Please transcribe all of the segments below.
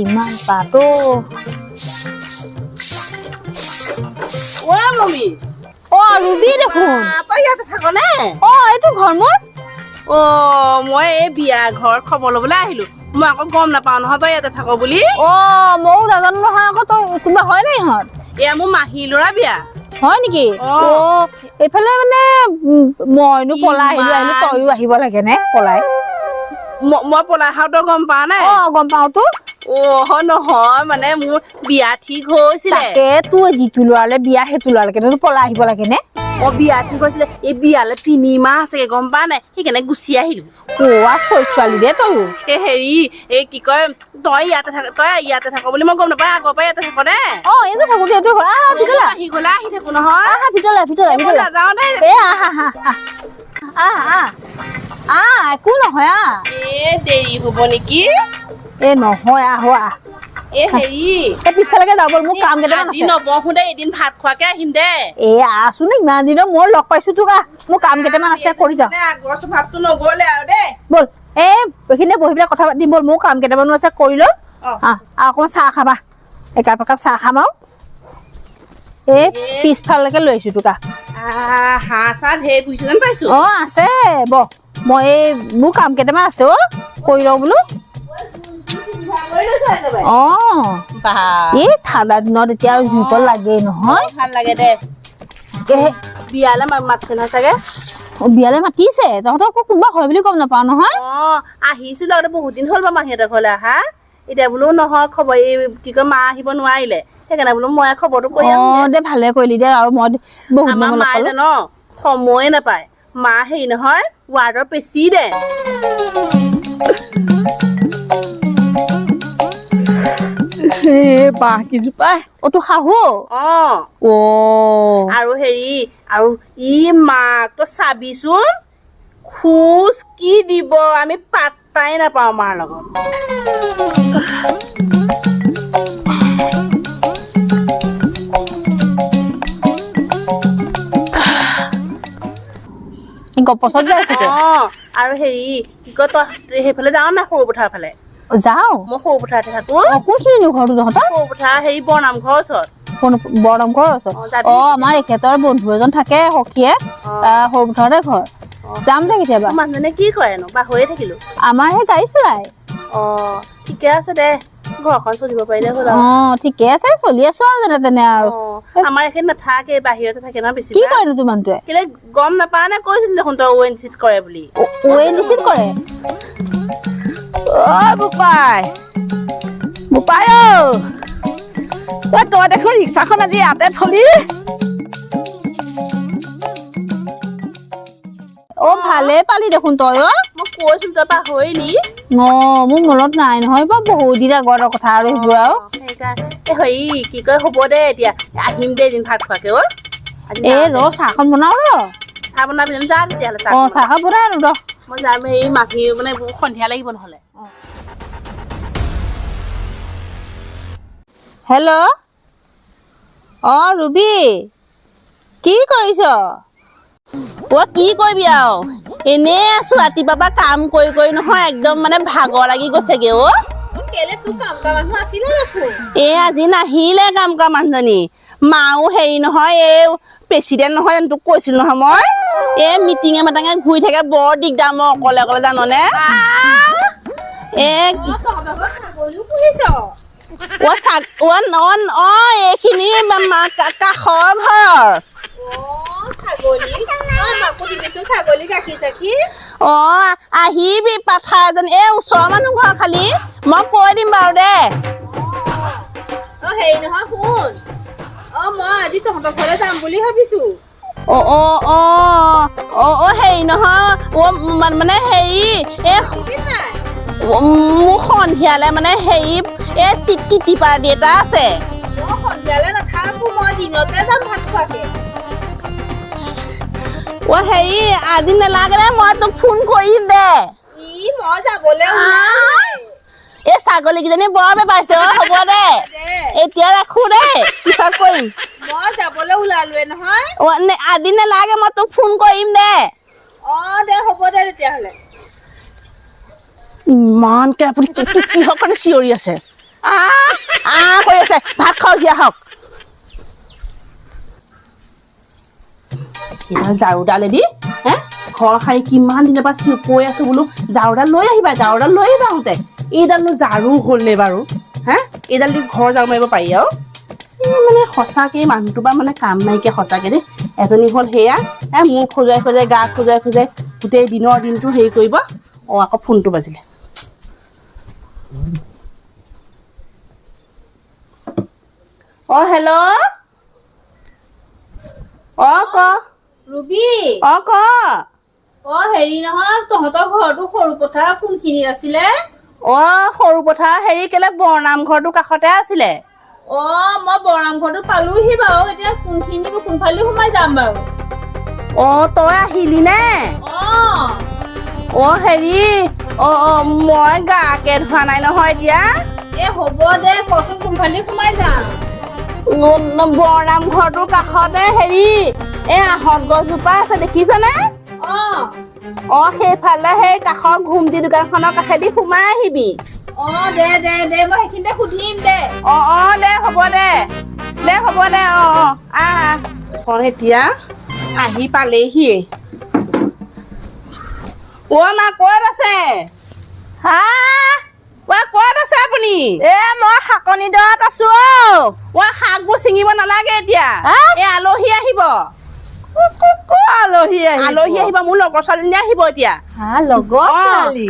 ইমান পাতো ও মমি অ ৰুবি দেখোন তই ইয়াতে থাক নে অ এইটো ঘৰ মোৰ অ মই এই বিয়া ঘৰ খবৰ ল'বলৈ আহিলো মই আকৌ গম নাপাওঁ নহয় তই ইয়াতে থাক বুলি অ ময়ো নাজানো নহয় আকৌ তই কোনোবা হয় নে ইহঁত এয়া মোৰ মাহী ল'ৰা বিয়া হয় নেকি অ এইফালে মানে মইনো পলাই আহিলো তইও আহিব লাগে নে পলাই মই পলাই আহাও তই গম পাৱ নাই অ গম পাওতো অ নহয় মানে মোৰ বিয়া ঠিক হৈছিলে তাকে তোৰ যিটো ল'ৰালে বিয়া সেইটো ল'ৰালৈকে তই পলাই আহিব লাগে নে অ বিয়া ঠিক হৈছিলে এই বিয়ালে 3 মাহ আছে গম পা নাই সেইকাৰণে গুচি আহিলো কোৱা ছোৱালী দে তই এই হেৰি এই কি কয় তই ইয়াতে থাক বুলি মই গম নাপাওঁ আগৰ পৰা ইয়াতে থাক দে অ এইটো থাকো দে এইটো ভিতৰলৈ আহি গ'লে আহি থাকো নহয় ভিতৰলৈ নাযাওঁ দেই এ একো নহয় এ দেৰি হ'ব নেকি এ নহয় এ হেৰি এই পিছফালেকে যাব বল মোৰ কাম কেইটামান আজি নবহো দে এদিন ভাত খোৱাকে আহিম দে এ আছো নে ইমান দিনৰ মই লগ পাইছো তোক মোৰ কাম কেইটামান আছে কৰি যাওঁ আগৰ স্বভাৱটো নগ'লে আৰু দেই বল এইখিনিতে বহি পেলাই কথা পাতিম বল মোৰ কাম কেইটামানো আছে কৰি লওঁ অকণমান চাহ খাবা একাপ চাহ খাম আৰু এই পিছফালেকে লৈ আহিছো তোক হাঁহ চাহ ঢেৰ পুহিছো যেন পাইছো অ আছে মই এই মোৰ কাম কেইটামান আছে অ কৰি লওঁ বোলো অ এই ঠাণ্ডা দিনত এতিয়া জুইকল লাগে নহয় ভাল লাগে দে বিয়ালে মাতিছে নহয় চাগে বিয়ালে মাতিছে তহঁতৰ আকৌ কোনোবা হয় বুলি গম নাপাওঁ নহয় অ আহিছিলো আগতে বহুত দিন হ'ল বাৰু মাহীহঁতৰ ঘৰলৈ আহা এতিয়া বোলো নহয় খবৰ এই কি কয় মা আহিব নোৱাৰিলে সেইকাৰণে বোলো মই খবৰটো কৰি দে ভালে কৰিলি দে আৰু মই বহুত আমাৰ মায়ে ন সময়ে নাপায় মা হেৰি নহয় ৱাৰ্ডৰ প্ৰেচিডেণ্ট বাঁহ কিজোপা অতো শাহু অ আৰু হেৰি আৰু ই মাক তই চাবিচোন খোজ কি দিব আমি পাত্তাই নাপাওঁ মাৰ লগত গপচত যায় থাকে আৰু হেৰি কি কয় তই সেইফালে যাৱ না সৰু পথাৰ ফালে যাওঁ মই সৰু পথাৰতে থাকো কোনখিনি ঘৰটো তহঁতৰ সৰু পথাৰ হেৰি বৰনামঘৰৰ ওচৰত বৰনামঘৰৰ ওচৰত আমাৰ এখেতৰ বন্ধু এজন থাকে সখীয়ে সৰু পথাৰতে ঘৰ যাম দে কেতিয়াবা মানুহজনে কি কৰেনো পাহৰিয়ে থাকিলো আমাৰ সেই গাড়ী চলাই অ ঠিকে আছে দে ঘৰখন চলিব পাৰিলে হ'ল অ ঠিকে আছে চলি আছো আৰু যেনে তেনে আৰু আমাৰ এইখিনি নাথাকে বাহিৰতে থাকে ন বেছি কি কৰেনো তোৰ মানুহটোৱে কেলে গম নাপা নে কৈছিল দেখোন তই ONGC কৰে বুলি ONGC কৰে অ বোপাই তই দেখোন ৰিক্সাখন আজি ইয়াতে থলি অ ভালে পালি দেখোন তই মই কৈছো তই পাহৰিলি মোৰ মনত নাই নহয় বাৰু বহুত দিন আগৰ কথা আৰু সেইবোৰ আৰু সেইকাৰণে হেৰি কি কয় হ'ব দে এতিয়া আহিম দে এদিন ভাত খোৱাকে চাহখন বনাও চাহ বনাবি যা তেতিয়াহ'লে চাহখন বনাই আনো মই যাম এই মাহী মানে সন্ধিয়া লাগিব নহ'লে হেল্ল' অ ৰুবি কি কৰিছ কি কৰিবি আৰু এনেই আছো ৰাতিপুৱাৰ পৰা কাম কৰি নহয় একদম মানে ভাগৰ লাগি গৈছেগে আজি নাহিলে কাম কৰা মানুহজনী মাও হেৰি নহয় এই প্ৰেচিডেণ্ট নহয় জানো তোক কৈছিলো নহয় মই এই মিটিঙে মাটাঙে ঘূৰি থাকে বৰ দিগদাৰ মই অকলে জাননে এইখিনি কাষৰ ঘৰ আহিবি পাঠা এজন এই ওচৰৰ মানুহ ঘৰ খালি মই কৈ দিম বাৰু দে হেৰি নহয় শুন মই আজি তহঁতৰ ঘৰলৈ যাম বুলি ভাবিছো হেৰি নহয় মানে হেৰি মোৰ সন্ধিয়ালে মানে হেৰি এই টিকি পাৰ্টি এটা আছে সন্ধিয়ালে নাথাকো মই দিনতে যাম ভাত খোৱাকে হেৰি আজি নালাগে দে মই তোক ফোন কৰিম দে মই যাবলৈ এই ছাগলীকেইজনী বৰ বেপাইছে হ'ব দে এতিয়া ৰাখো দেই পিছত কৰিম মই যাবলৈ ওলালোৱে নহয়। আজি নালাগে মই তোক ফোন কৰিম দে। দে হ'ব দে তেতিয়াহ'লে। ইমানকে আপুনি কিহৰ কাৰণে চিঞৰি আছে? কৰি আছে ভাত খাওক সিয়া হওক। এইডাল ঝাৰুডালেদি ঘৰ সাৰি কিমান দিনৰ পৰা কৈ আছো বোলো ঝাৰুডাল লৈ আহিবা আহোঁতে। এইডালনো ঝাৰু হ'লনে বাৰু? এইডাল দি ঘৰ ঝাৰু মাৰিব পাৰি আৰু মানে সঁচাকে মানুহটো বা মানে কাম নাইকিয়া সঁচাকে দেই। এজনী হ'ল সেয়া মোৰ খোজাই গা খোজাই গোটেই দিনটো হেৰি কৰিব। আকৌ ফোনটো বাজিলে। হেল্ল'। ক ৰুবি। ক হেৰি নহয়, তহঁতৰ ঘৰটো সৰু পথাৰ কোনখিনিত আছিলে? সৰু পথাৰ কেলে বৰনাম ঘৰটো কাষতে আছিলে। মই বৰনাম ঘৰটো পালোহি বাৰু। এতিয়া কোনফালে সোমাই যাম বাৰু? তই আহিলি নে? হেৰি মই গাকে ধোৱা নাই নহয় এতিয়া। হ'ব দে, কচোন কোনফালে সোমাই যাম? বৰনাম ঘৰটোৰ কাষতে আহঁত গছজোপা আছে দেখিছনে? সেইফালে সেই কাষৰ ঘুমটি দোকানখনৰ কাষেদি সোমাই আহিবি। দে মই সেইখিনিতে সুধিম দে। দে হ'ব দে। এতিয়া আহি পালেহি। মা ক'ত আছে? ক'ত আছে আপুনি? মই শাকনি দৰত আছো। শাকবোৰ ছিঙিব নালাগে এতিয়া। আলহী আহিব। আলহী আহিব মোৰ লগৰ ছোৱালীজনী আহিব এতিয়া।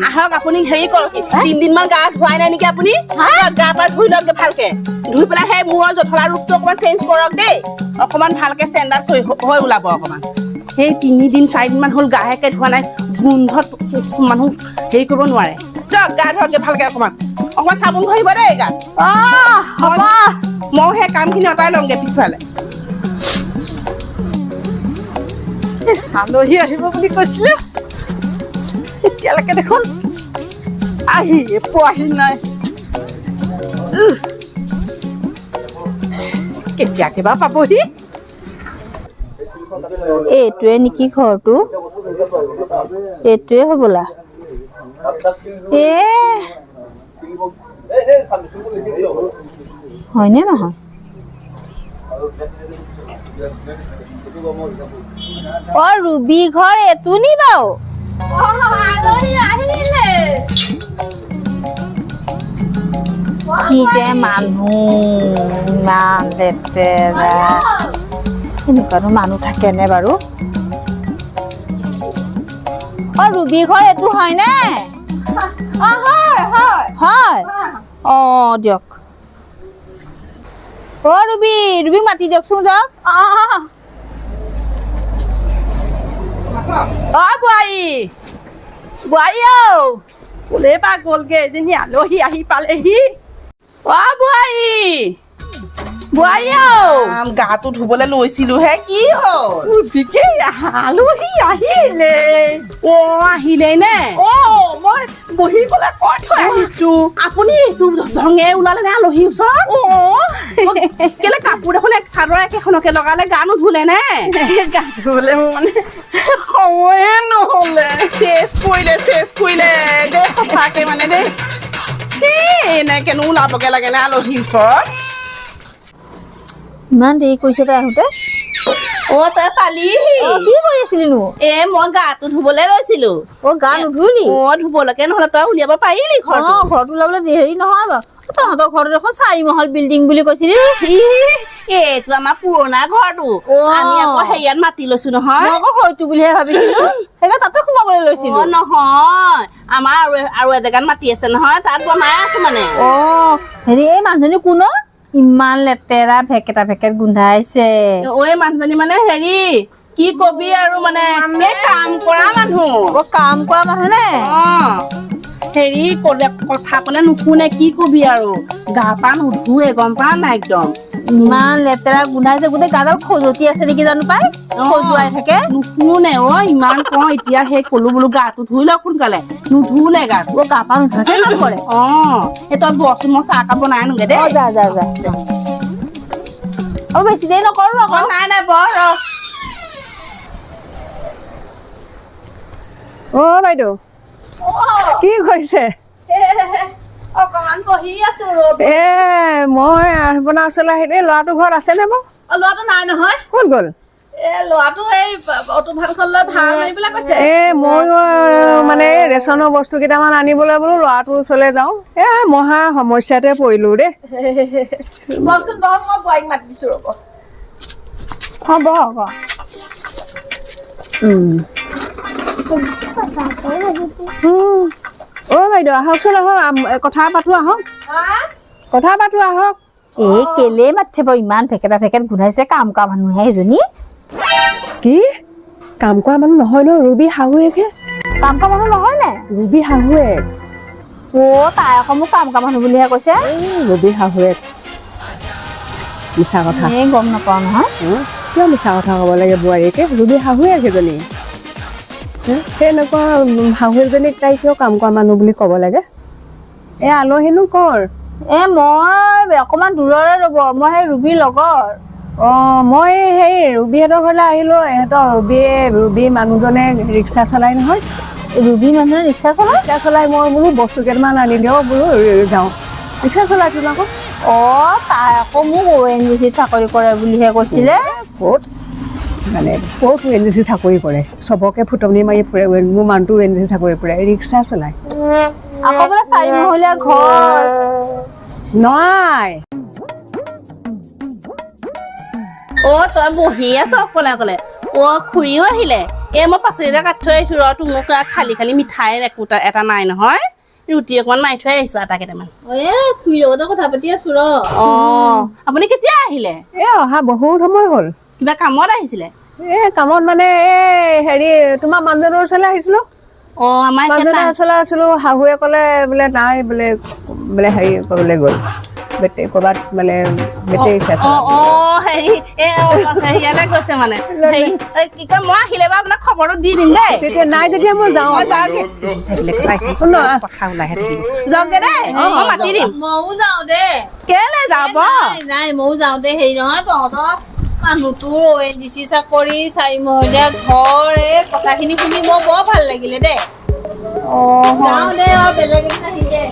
আহক আপুনি হেৰি কৰক 3 দিনমান গা ধুৱাই নাই নেকি আপুনি? গা পা ধুই লওক ভালকে। ধুই পেলাই সেই মূৰৰ জঠলা ৰূপটো অকমান চেঞ্জ কৰক দেই। অকমান ভালকে ষ্টেণ্ডাৰ্ড হৈ ওলাব অকমান। সেই 3 দিন 4 দিন মান হ'ল গাহে ধোৱা নাই। গোন্ধত মানুহ হেৰি কৰিব নোৱাৰে। যাওক গা ধুৱকে ভালকে অকমান চাবোন ঘঁহিব দেই গাত। মই সেই কামখিনি অঁতাই লওঁগে পিছফালে। আলহী আহিব বুলি কৈছিলে, এতিয়ালৈকে দেখোন পোৱাহি নাই। কেতিয়াকে বা পাবহি? এইটোৱে নেকি ঘৰটো? এইটোৱে হ'বলা। হয়নে নহয়? ৰুবি ঘৰ এইটো নি বাৰু? কি যে মানুহ, ইমান লেতেৰা। এনেকুৱানো মানুহ থাকেনে বাৰু? ৰুবি ঘৰ এইটো হয়নে? হয়। দিয়ক। ৰুবিক মাতি দিয়কচোন যাওক। বোৱাৰী কোলে বা গ'লগে? এজনী আলহী আহি পালেহি। গাটো ধুবলৈ লৈছিলোহে, কি হ'ল? আলহী আহিলে। আহিলেই নে? মই বহিবলৈ কৈ থৈ আহিছো। আপুনি ধঙে ওলালে নে আলহীৰ ওচৰত? কেলে কাপোৰ দেখোন চাদৰ একেখনকে লগালে, গা নুধুলে নে? গা ধুবলৈ মোৰ মানে সময়ে নহ'লে। চেচ কৰিলে দেই, সঁচাকে মানে দেই। এনেকেনো ওলাবগে লাগে নে আলহীৰ ওচৰত? ইমান দেৰি কৰিছে তাই আহোঁতে। তই পালিহি? কি কৰি আছিলিনো? মই গাটো ধুবলৈ লৈছিলো। গা নুধুলি? ধুবলৈকে নহ'লে তই উলিয়াব পাৰিলি ঘৰটো? ঘৰটো ওলাবলৈ হেৰি নহয় বাৰু। তহঁতৰ ঘৰটো দেখোন 4 মহল বিল্ডিং বুলি কৈছিলি। এইটো আমাৰ পুৰণা ঘৰটো। আমি আকৌ হেৰিয়াত মাতি লৈছো নহয়। মই আকৌ হয়তো বুলিহে ভাবিছিলো। সেইকাৰণে তাতে সোমাবলৈ লৈছিলো। নহয়, আমাৰ আৰু এজেগাত মাতি আছে নহয়, তাত বনাই আছো মানে। হেৰি এই মানুহজনী কোন? ইমান লেতেৰা ভেকেট গোন্ধাইছে। মানুহজনী মানে হেৰি কি কবি আৰু মানে কাম কৰা মানুহ। কাম কৰা মানুহ নে? হেৰি কথা ক'লে নুশুনে, কি কবি আৰু। গা পা নুধুৱে, গম পা নাই একদম। ইমান লেতেৰা গোন্ধাইছে, গোটেই গাডাল খজুৱতি আছে নেকি জানো পাই। খজুৱাই থাকে। নুশুনে ইমান কওঁ এতিয়া সেই কলো বোলো গাটো ধুই লওক সোনকালে। নুধুলে গাটো। গা পা নুধুৱাকে কাম কৰে। তই বচোন, মই চাহ কাপ বনাই আনোগে দেই। যা। আৰু বেছি দেৰি নকৰো আকৌ নাই নাই বৰ ৰ অ' বাইদেউ কি কৰিছে? অকমান বহি আছো ৰ'দ মই আপোনাৰ ওচৰলৈ আহিলে ল'ৰাটো ঘৰত আছেনে বাৰু? ল'ৰাটো নাই নহয় ক'ত গ'ল? ল'ৰাটো এই অটো ভানখন লৈ ভাড়া মাৰিবলৈ কৈছে ময়ো মানে ৰেচনৰ বস্তু কেইটামান আনিবলৈ বোলো ল'ৰাটোৰ ওচৰলৈ যাওঁ মহা সমস্যাতে পৰিলো দেই বহকচোন বহক মই বোৱাৰীক মাতি দিছো ৰ'ব হ'ব হ'ব বাইদেউ আহকচোন আহক কথা পাতো আহক এই কেলে মাতিছে বাৰু ইমান ভেকেটা ভেকেট গোন্ধাইছে কাম কৰা মানুহে এজনী কি কাম কৰা মানুহ নহয় ন ৰুবি শাহুৱেকহে কাম কৰা মানুহ নহয় নে ৰুবি শাহুৱেক তাই আকৌ মোক কাম কৰা মানুহ বুলিহে কৈছে ৰুবি শাহুৱেক মিছা কথা গম নাপাওঁ নহয় কিয় মিছা কথা ক'ব লাগে বোৱাৰীকে ৰুবি শাহুৱেক সেইজনী তেনেকুৱা শাহুৱেকজনীক তাই কিয় কাম কৰা মানুহ বুলি ক'ব লাগে আলহীনো কৰ মই অকমান দূৰৰে ৰ'ব মই সেই ৰুবিৰ লগৰ মই সেই ৰুবিহঁতৰ ঘৰলৈ আহিলো ইহঁতৰ ৰুবি মানুহজনে ৰিক্সা চলাই নহয় ৰুবি মানুহে ৰিক্সা চলাই মই বোলো বস্তু কেইটামান আনি দিওঁ বোলো যাওঁ ৰিক্সা চলাইছো আকৌ তাই আকৌ মোক ONGC চাকৰি কৰে বুলিহে কৈছিলে ক'ত ONGC চাকৰি কৰে চবকে ফুটনি মাৰি ফুৰে মোৰ মানুহটো ONGC চাকৰি কৰে ৰিক্সা চলাই আকৌ বোলে 4 মহলীয়া ঘৰ নাই তই বহি আছ অকলে অকলে খুৰীও আহিলে মই পাচলি এটা কাটি থৈ আহিছো তোৰ মোক খালি খালি মিঠাই এটা নাই নহয় ৰুটি অকমান মাৰি থৈ আহিছো আটা কেইটামান খুৰীৰ লগতে কথা পাতি আছো আপুনি কেতিয়া আহিলে অহা বহুত সময় হ'ল কিবা কামত আহিছিলে কামত মানে হেৰি তোমাৰ মানুহজনৰ ওচৰলৈ আহিছিলো আমাৰ মানুহজনৰ ওচৰলৈ আছিলো শাহুৱে ক'লে বোলে নাই বোলে হেৰি ক'বলৈ গ'ল ক'ৰবাত মানে হেৰিয়ালৈ গৈছে মানে কি কয় মই আহিলে বাৰু আপোনাক খবৰটো দি দিম দেই নাই যেতিয়া মই যাওঁ কথা ওলাইহে থাকিব যাওঁগে দেই মই মাতি দিম ময়ো যাওঁ দেই কেলে যাব নাই ময়ো যাওঁ দেই হেৰি নহয় তহঁতৰ মানুহটোৰ ONGC চাকৰি 4 মহলীয়া ঘৰ কথাখিনি শুনি মোৰ বৰ ভাল লাগিলে দেই যাওঁ দেই বেলেগ এদিন আহিম দে